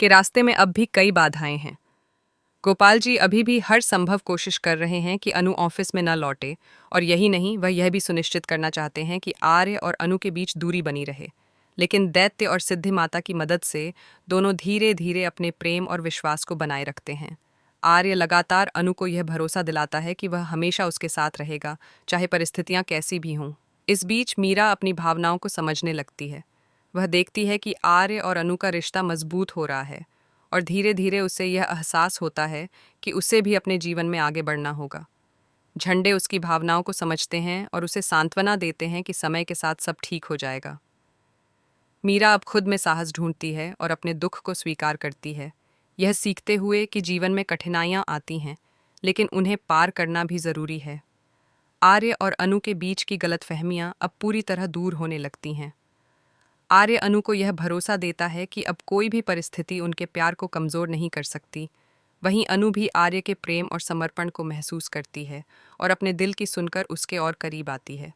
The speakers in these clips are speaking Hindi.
कि रास्ते में अब भी कई बाधाएं हैं। गोपाल जी अभी भी हर संभव कोशिश कर रहे हैं कि अनु ऑफिस में न लौटे, और यही नहीं, वह यह भी सुनिश्चित करना चाहते हैं कि आर्य और अनु के बीच दूरी बनी रहे। लेकिन दैत्य और सिद्धि माता की मदद से दोनों धीरे धीरे अपने प्रेम और विश्वास को बनाए रखते हैं। आर्य लगातार अनु को यह भरोसा दिलाता है कि वह हमेशा उसके साथ रहेगा, चाहे परिस्थितियां कैसी भी हों। इस बीच मीरा अपनी भावनाओं को समझने लगती है। वह देखती है कि आर्य और अनु का रिश्ता मजबूत हो रहा है, और धीरे धीरे उसे यह एहसास होता है कि उसे भी अपने जीवन में आगे बढ़ना होगा। झंडे उसकी भावनाओं को समझते हैं और उसे सांत्वना देते हैं कि समय के साथ सब ठीक हो जाएगा। मीरा अब खुद में साहस ढूंढती है और अपने दुख को स्वीकार करती है, यह सीखते हुए कि जीवन में कठिनाइयां आती हैं, लेकिन उन्हें पार करना भी ज़रूरी है। आर्य और अनु के बीच की गलतफहमियां अब पूरी तरह दूर होने लगती हैं। आर्य अनु को यह भरोसा देता है कि अब कोई भी परिस्थिति उनके प्यार को कमज़ोर नहीं कर सकती। वहीं अनु भी आर्य के प्रेम और समर्पण को महसूस करती है और अपने दिल की सुनकर उसके और करीब आती है।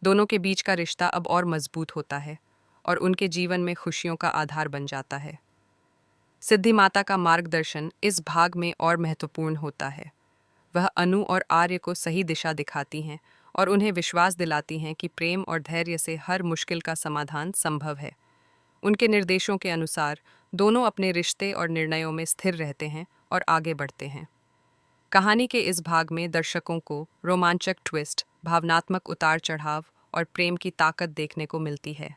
दोनों के बीच का रिश्ता अब और मजबूत होता है और उनके जीवन में खुशियों का आधार बन जाता है। सिद्धि माता का मार्गदर्शन इस भाग में और महत्वपूर्ण होता है। वह अनु और आर्य को सही दिशा दिखाती हैं और उन्हें विश्वास दिलाती हैं कि प्रेम और धैर्य से हर मुश्किल का समाधान संभव है। उनके निर्देशों के अनुसार दोनों अपने रिश्ते और निर्णयों में स्थिर रहते हैं और आगे बढ़ते हैं। कहानी के इस भाग में दर्शकों को रोमांचक ट्विस्ट, भावनात्मक उतार चढ़ाव और प्रेम की ताकत देखने को मिलती है।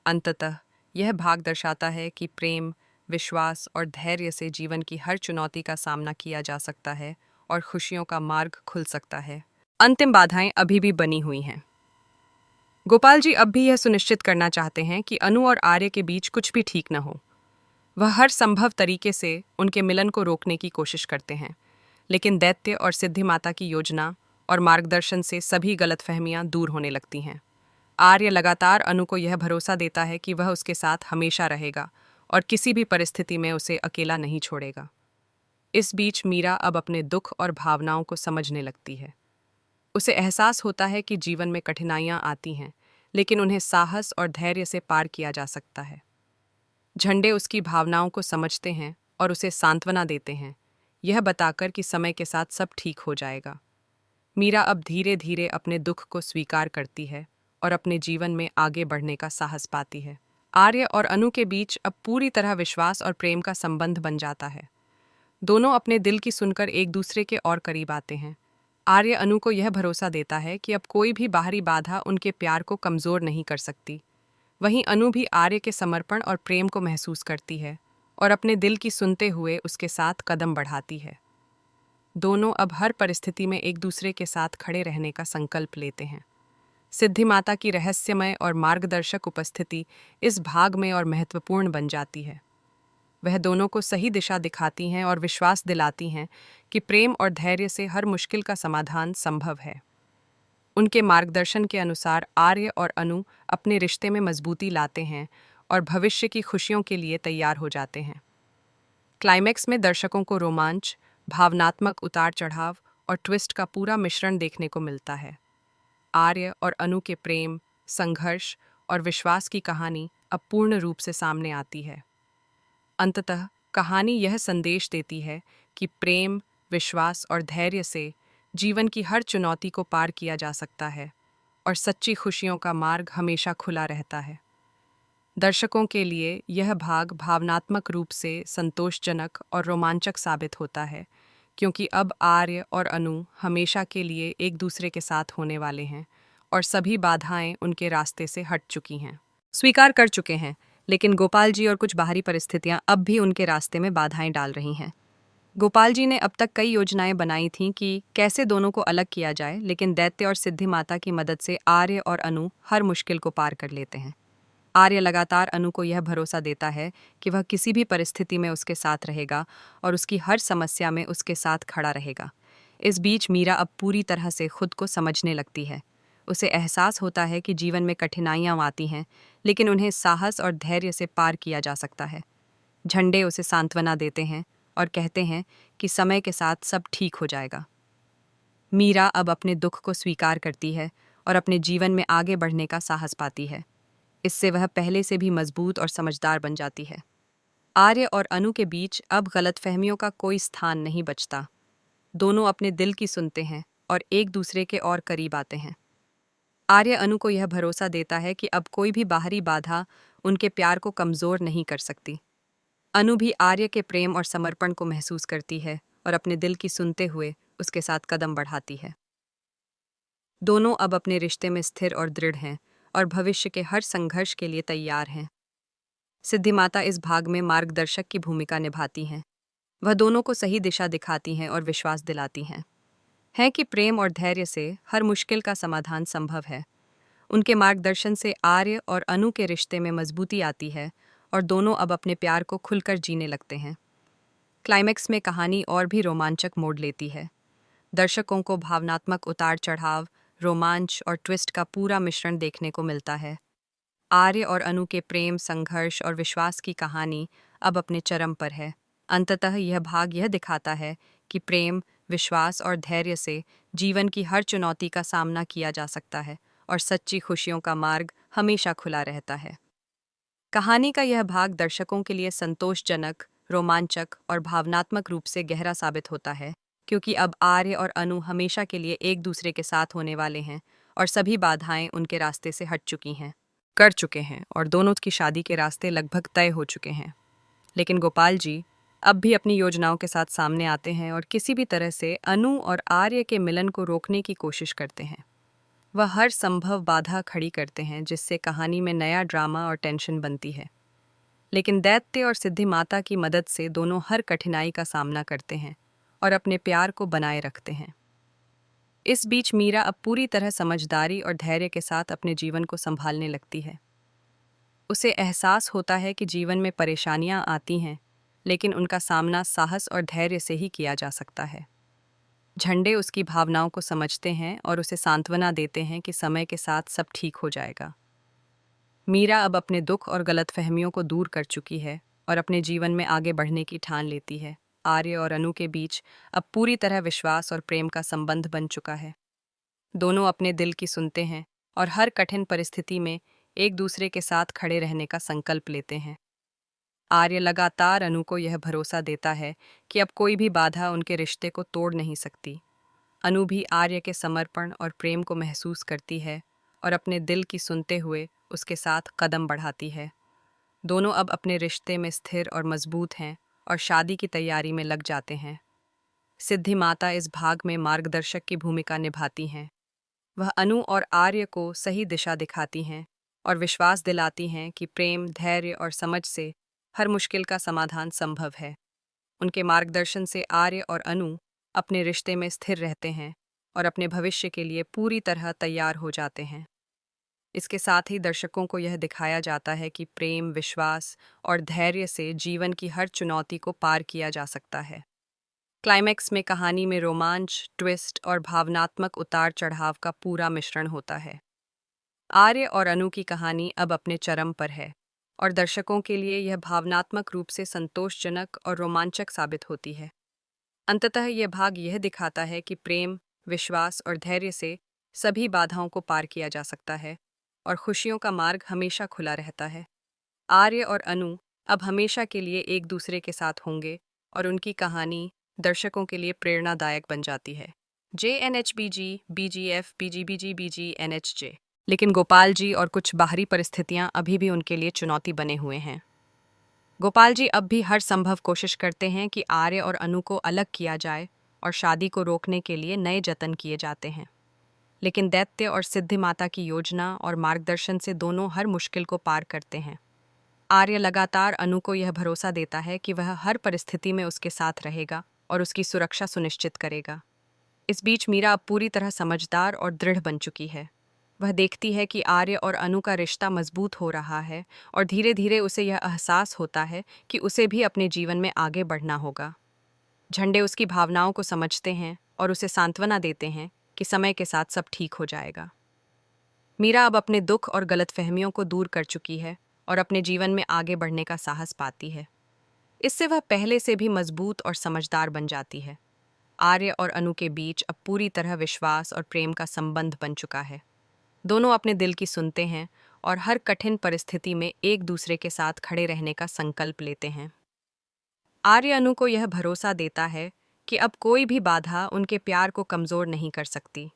अंततः यह भाग दर्शाता है कि प्रेम, विश्वास और धैर्य से जीवन की हर चुनौती का सामना किया जा सकता है और खुशियों का मार्ग खुल सकता है। अंतिम बाधाएं अभी भी बनी हुई हैं। गोपाल जी अब भी यह सुनिश्चित करना चाहते हैं कि अनु और आर्य के बीच कुछ भी ठीक न हो। वह हर संभव तरीके से उनके मिलन को रोकने की कोशिश करते हैं, लेकिन दैत्य और सिद्धि माता की योजना और मार्गदर्शन से सभी गलतफहमियां दूर होने लगती हैं। आर्य लगातार अनु को यह भरोसा देता है कि वह उसके साथ हमेशा रहेगा और किसी भी परिस्थिति में उसे अकेला नहीं छोड़ेगा। इस बीच मीरा अब अपने दुख और भावनाओं को समझने लगती है। उसे एहसास होता है कि जीवन में कठिनाइयां आती हैं, लेकिन उन्हें साहस और धैर्य से पार किया जा सकता है। झंडे उसकी भावनाओं को समझते हैं और उसे सांत्वना देते हैं, यह बताकर कि समय के साथ सब ठीक हो जाएगा। मीरा अब धीरे धीरे अपने दुख को स्वीकार करती है और अपने जीवन में आगे बढ़ने का साहस पाती है। आर्य और अनु के बीच अब पूरी तरह विश्वास और प्रेम का संबंध बन जाता है। दोनों अपने दिल की सुनकर एक दूसरे के और करीब आते हैं। आर्य अनु को यह भरोसा देता है कि अब कोई भी बाहरी बाधा उनके प्यार को कमज़ोर नहीं कर सकती। वहीं अनु भी आर्य के समर्पण और प्रेम को महसूस करती है और अपने दिल की सुनते हुए उसके साथ कदम बढ़ाती है। दोनों अब हर परिस्थिति में एक दूसरे के साथ खड़े रहने का संकल्प लेते हैं। सिद्धि माता की रहस्यमय और मार्गदर्शक उपस्थिति इस भाग में और महत्वपूर्ण बन जाती है। वह दोनों को सही दिशा दिखाती हैं और विश्वास दिलाती हैं कि प्रेम और धैर्य से हर मुश्किल का समाधान संभव है। उनके मार्गदर्शन के अनुसार आर्य और अनु अपने रिश्ते में मजबूती लाते हैं और भविष्य की खुशियों के लिए तैयार हो जाते हैं। क्लाइमैक्स में दर्शकों को रोमांच, भावनात्मक उतार चढ़ाव और ट्विस्ट का पूरा मिश्रण देखने को मिलता है। आर्य और अनु के प्रेम, संघर्ष और विश्वास की कहानी अब पूर्ण रूप से सामने आती है। अंततः कहानी यह संदेश देती है कि प्रेम, विश्वास और धैर्य से जीवन की हर चुनौती को पार किया जा सकता है और सच्ची खुशियों का मार्ग हमेशा खुला रहता है। दर्शकों के लिए यह भाग भावनात्मक रूप से संतोषजनक और रोमांचक साबित होता है, क्योंकि अब आर्य और अनु हमेशा के लिए एक दूसरे के साथ होने वाले हैं और सभी बाधाएं उनके रास्ते से हट चुकी हैं, स्वीकार कर चुके हैं। लेकिन गोपाल जी और कुछ बाहरी परिस्थितियां अब भी उनके रास्ते में बाधाएं डाल रही हैं। गोपाल जी ने अब तक कई योजनाएं बनाई थीं कि कैसे दोनों को अलग किया जाए, लेकिन दैत्य और सिद्धि माता की मदद से आर्य और अनु हर मुश्किल को पार कर लेते हैं। आर्य लगातार अनु को यह भरोसा देता है कि वह किसी भी परिस्थिति में उसके साथ रहेगा और उसकी हर समस्या में उसके साथ खड़ा रहेगा। इस बीच मीरा अब पूरी तरह से खुद को समझने लगती है। उसे एहसास होता है कि जीवन में कठिनाइयां आती हैं, लेकिन उन्हें साहस और धैर्य से पार किया जा सकता है। झंडे उसे सांत्वना देते हैं और कहते हैं कि समय के साथ सब ठीक हो जाएगा। मीरा अब अपने दुख को स्वीकार करती है और अपने जीवन में आगे बढ़ने का साहस पाती है। इससे वह पहले से भी मजबूत और समझदार बन जाती है। आर्य और अनु के बीच अब गलतफहमियों का कोई स्थान नहीं बचता। दोनों अपने दिल की सुनते हैं और एक दूसरे के और करीब आते हैं। आर्य अनु को यह भरोसा देता है कि अब कोई भी बाहरी बाधा उनके प्यार को कमजोर नहीं कर सकती। अनु भी आर्य के प्रेम और समर्पण को महसूस करती है और अपने दिल की सुनते हुए उसके साथ कदम बढ़ाती है। दोनों अब अपने रिश्ते में स्थिर और दृढ़ हैं और भविष्य के हर संघर्ष के लिए तैयार हैं। सिद्धि माता इस भाग में मार्गदर्शक की भूमिका निभाती हैं। वह दोनों को सही दिशा दिखाती हैं और विश्वास दिलाती हैं कि प्रेम और धैर्य से हर मुश्किल का समाधान संभव है। उनके मार्गदर्शन से आर्य और अनु के रिश्ते में मजबूती आती है और दोनों अब अपने प्यार को खुलकर जीने लगते हैं। क्लाइमैक्स में कहानी और भी रोमांचक मोड़ लेती है। दर्शकों को भावनात्मक उतार चढ़ाव, रोमांच और ट्विस्ट का पूरा मिश्रण देखने को मिलता है। आर्य और अनु के प्रेम, संघर्ष और विश्वास की कहानी अब अपने चरम पर है। अंततः यह भाग यह दिखाता है कि प्रेम, विश्वास और धैर्य से जीवन की हर चुनौती का सामना किया जा सकता है और सच्ची खुशियों का मार्ग हमेशा खुला रहता है। कहानी का यह भाग दर्शकों के लिए संतोषजनक, रोमांचक और भावनात्मक रूप से गहरा साबित होता है, क्योंकि अब आर्य और अनु हमेशा के लिए एक दूसरे के साथ होने वाले हैं और सभी बाधाएं उनके रास्ते से हट चुकी हैं, कर चुके हैं और दोनों की शादी के रास्ते लगभग तय हो चुके हैं। लेकिन गोपाल जी अब भी अपनी योजनाओं के साथ सामने आते हैं और किसी भी तरह से अनु और आर्य के मिलन को रोकने की कोशिश करते हैं। वह हर संभव बाधा खड़ी करते हैं जिससे कहानी में नया ड्रामा और टेंशन बनती है। लेकिन दैत्य और सिद्धि माता की मदद से दोनों हर कठिनाई का सामना करते हैं और अपने प्यार को बनाए रखते हैं। इस बीच मीरा अब पूरी तरह समझदारी और धैर्य के साथ अपने जीवन को संभालने लगती है। उसे एहसास होता है कि जीवन में परेशानियां आती हैं, लेकिन उनका सामना साहस और धैर्य से ही किया जा सकता है। झंडे उसकी भावनाओं को समझते हैं और उसे सांत्वना देते हैं कि समय के साथ सब ठीक हो जाएगा। मीरा अब अपने दुख और गलतफहमियों को दूर कर चुकी है और अपने जीवन में आगे बढ़ने की ठान लेती है। आर्य और अनु के बीच अब पूरी तरह विश्वास और प्रेम का संबंध बन चुका है। दोनों अपने दिल की सुनते हैं और हर कठिन परिस्थिति में एक दूसरे के साथ खड़े रहने का संकल्प लेते हैं। आर्य लगातार अनु को यह भरोसा देता है कि अब कोई भी बाधा उनके रिश्ते को तोड़ नहीं सकती। अनु भी आर्य के समर्पण और प्रेम को महसूस करती है और अपने दिल की सुनते हुए उसके साथ कदम बढ़ाती है। दोनों अब अपने रिश्ते में स्थिर और मजबूत हैं और शादी की तैयारी में लग जाते हैं। सिद्धि माता इस भाग में मार्गदर्शक की भूमिका निभाती हैं। वह अनु और आर्य को सही दिशा दिखाती हैं और विश्वास दिलाती हैं कि प्रेम, धैर्य और समझ से हर मुश्किल का समाधान संभव है। उनके मार्गदर्शन से आर्य और अनु अपने रिश्ते में स्थिर रहते हैं और अपने भविष्य के लिए पूरी तरह तैयार हो जाते हैं। इसके साथ ही दर्शकों को यह दिखाया जाता है कि प्रेम, विश्वास और धैर्य से जीवन की हर चुनौती को पार किया जा सकता है। क्लाइमैक्स में कहानी में रोमांच, ट्विस्ट और भावनात्मक उतार चढ़ाव का पूरा मिश्रण होता है। आर्य और अनु की कहानी अब अपने चरम पर है और दर्शकों के लिए यह भावनात्मक रूप से संतोषजनक और रोमांचक साबित होती है। अंततः यह भाग यह दिखाता है कि प्रेम, विश्वास और धैर्य से सभी बाधाओं को पार किया जा सकता है और खुशियों का मार्ग हमेशा खुला रहता है। आर्य और अनु अब हमेशा के लिए एक दूसरे के साथ होंगे और उनकी कहानी दर्शकों के लिए प्रेरणादायक बन जाती है। JNHBG, BGF, BGBG, BGNHJ। लेकिन गोपाल जी और कुछ बाहरी परिस्थितियां अभी भी उनके लिए चुनौती बने हुए हैं। गोपाल जी अब भी हर संभव कोशिश करते हैं कि आर्य और अनु को अलग किया जाए और शादी को रोकने के लिए नए जतन किए जाते हैं। लेकिन दैत्य और सिद्धि माता की योजना और मार्गदर्शन से दोनों हर मुश्किल को पार करते हैं। आर्य लगातार अनु को यह भरोसा देता है कि वह हर परिस्थिति में उसके साथ रहेगा और उसकी सुरक्षा सुनिश्चित करेगा। इस बीच मीरा अब पूरी तरह समझदार और दृढ़ बन चुकी है। वह देखती है कि आर्य और अनु का रिश्ता मजबूत हो रहा है और धीरे धीरे उसे यह एहसास होता है कि उसे भी अपने जीवन में आगे बढ़ना होगा। झंडे उसकी भावनाओं को समझते हैं और उसे सांत्वना देते हैं कि समय के साथ सब ठीक हो जाएगा। मीरा अब अपने दुख और गलतफहमियों को दूर कर चुकी है और अपने जीवन में आगे बढ़ने का साहस पाती है। इससे वह पहले से भी मजबूत और समझदार बन जाती है। आर्य और अनु के बीच अब पूरी तरह विश्वास और प्रेम का संबंध बन चुका है। दोनों अपने दिल की सुनते हैं और हर कठिन परिस्थिति में एक दूसरे के साथ खड़े रहने का संकल्प लेते हैं। आर्य अनु को यह भरोसा देता है कि अब कोई भी बाधा उनके प्यार को कमजोर नहीं कर सकती।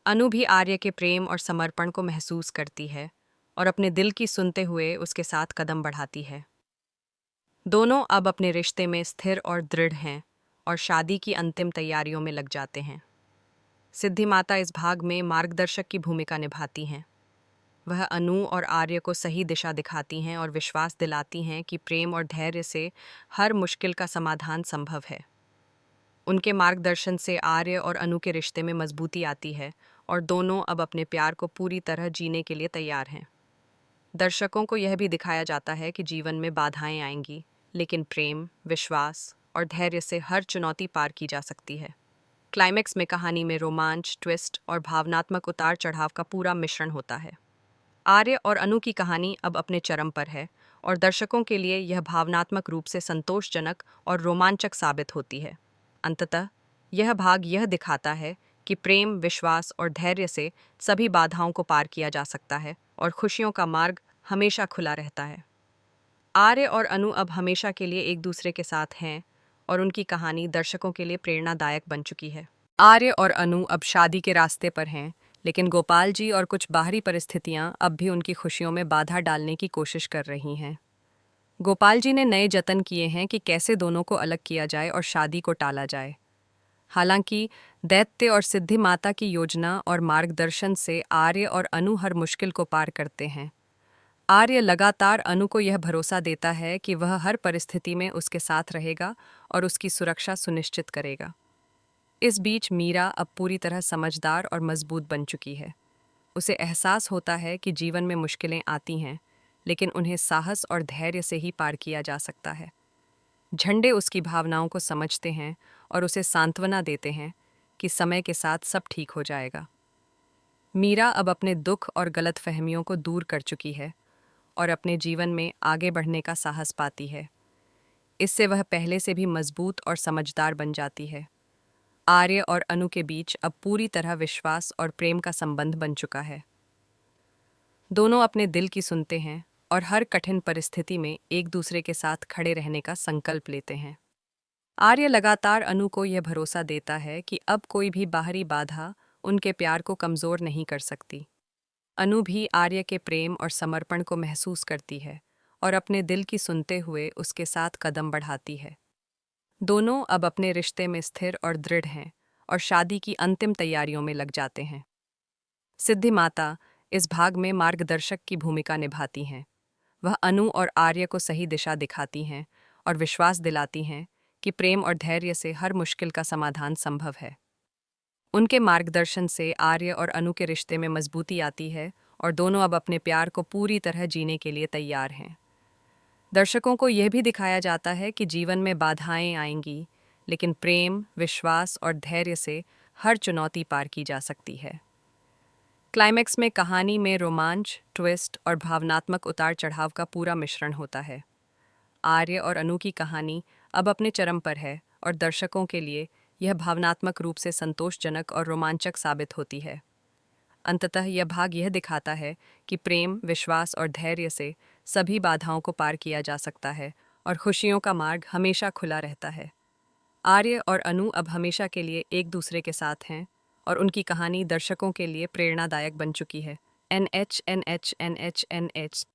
अनु भी आर्य के प्रेम और समर्पण को महसूस करती है और अपने दिल की सुनते हुए उसके साथ कदम बढ़ाती है। दोनों अब अपने रिश्ते में स्थिर और दृढ़ हैं और शादी की अंतिम तैयारियों में लग जाते हैं। सिद्धि माता इस भाग में मार्गदर्शक की भूमिका निभाती हैं। वह अनु और आर्य को सही दिशा दिखाती हैं और विश्वास दिलाती हैं कि प्रेम और धैर्य से हर मुश्किल का समाधान संभव है। उनके मार्गदर्शन से आर्य और अनु के रिश्ते में मजबूती आती है और दोनों अब अपने प्यार को पूरी तरह जीने के लिए तैयार हैं। दर्शकों को यह भी दिखाया जाता है कि जीवन में बाधाएं आएंगी, लेकिन प्रेम, विश्वास और धैर्य से हर चुनौती पार की जा सकती है। क्लाइमेक्स में कहानी में रोमांच, ट्विस्ट और भावनात्मक उतार चढ़ाव का पूरा मिश्रण होता है। आर्य और अनु की कहानी अब अपने चरम पर है और दर्शकों के लिए यह भावनात्मक रूप से संतोषजनक और रोमांचक साबित होती है। अंततः यह भाग यह दिखाता है कि प्रेम, विश्वास और धैर्य से सभी बाधाओं को पार किया जा सकता है और खुशियों का मार्ग हमेशा खुला रहता है। आर्य और अनु अब हमेशा के लिए एक दूसरे के साथ हैं और उनकी कहानी दर्शकों के लिए प्रेरणादायक बन चुकी है। आर्य और अनु अब शादी के रास्ते पर हैं, लेकिन गोपाल जी और कुछ बाहरी परिस्थितियां अब भी उनकी खुशियों में बाधा डालने की कोशिश कर रही हैं। गोपाल जी ने नए जतन किए हैं कि कैसे दोनों को अलग किया जाए और शादी को टाला जाए। हालांकि दैत्य और सिद्धि माता की योजना और मार्गदर्शन से आर्य और अनु हर मुश्किल को पार करते हैं। आर्य लगातार अनु को यह भरोसा देता है कि वह हर परिस्थिति में उसके साथ रहेगा और उसकी सुरक्षा सुनिश्चित करेगा। इस बीच मीरा अब पूरी तरह समझदार और मजबूत बन चुकी है। उसे एहसास होता है कि जीवन में मुश्किलें आती हैं, लेकिन उन्हें साहस और धैर्य से ही पार किया जा सकता है। झंडे उसकी भावनाओं को समझते हैं और उसे सांत्वना देते हैं कि समय के साथ सब ठीक हो जाएगा। मीरा अब अपने दुख और गलतफहमियों को दूर कर चुकी है और अपने जीवन में आगे बढ़ने का साहस पाती है। इससे वह पहले से भी मजबूत और समझदार बन जाती है। आर्य और अनु के बीच अब पूरी तरह विश्वास और प्रेम का संबंध बन चुका है। दोनों अपने दिल की सुनते हैं और हर कठिन परिस्थिति में एक दूसरे के साथ खड़े रहने का संकल्प लेते हैं। आर्य लगातार अनु को यह भरोसा देता है कि अब कोई भी बाहरी बाधा उनके प्यार को कमजोर नहीं कर सकती। अनु भी आर्य के प्रेम और समर्पण को महसूस करती है और अपने दिल की सुनते हुए उसके साथ कदम बढ़ाती है। दोनों अब अपने रिश्ते में स्थिर और दृढ़ हैं और शादी की अंतिम तैयारियों में लग जाते हैं। सिद्धि माता इस भाग में मार्गदर्शक की भूमिका निभाती हैं। वह अनु और आर्य को सही दिशा दिखाती हैं और विश्वास दिलाती हैं कि प्रेम और धैर्य से हर मुश्किल का समाधान संभव है। उनके मार्गदर्शन से आर्य और अनु के रिश्ते में मजबूती आती है और दोनों अब अपने प्यार को पूरी तरह जीने के लिए तैयार हैं। दर्शकों को यह भी दिखाया जाता है कि जीवन में बाधाएं आएंगी, लेकिन प्रेम, विश्वास और धैर्य से हर चुनौती पार की जा सकती है। क्लाइमेक्स में कहानी में रोमांच, ट्विस्ट और भावनात्मक उतार चढ़ाव का पूरा मिश्रण होता है। आर्य और अनु की कहानी अब अपने चरम पर है और दर्शकों के लिए यह भावनात्मक रूप से संतोषजनक और रोमांचक साबित होती है। अंततः यह भाग यह दिखाता है कि प्रेम, विश्वास और धैर्य से सभी बाधाओं को पार किया जा सकता है और खुशियों का मार्ग हमेशा खुला रहता है। आर्य और अनु अब हमेशा के लिए एक दूसरे के साथ हैं और उनकी कहानी दर्शकों के लिए प्रेरणादायक बन चुकी है। NH NH NH NH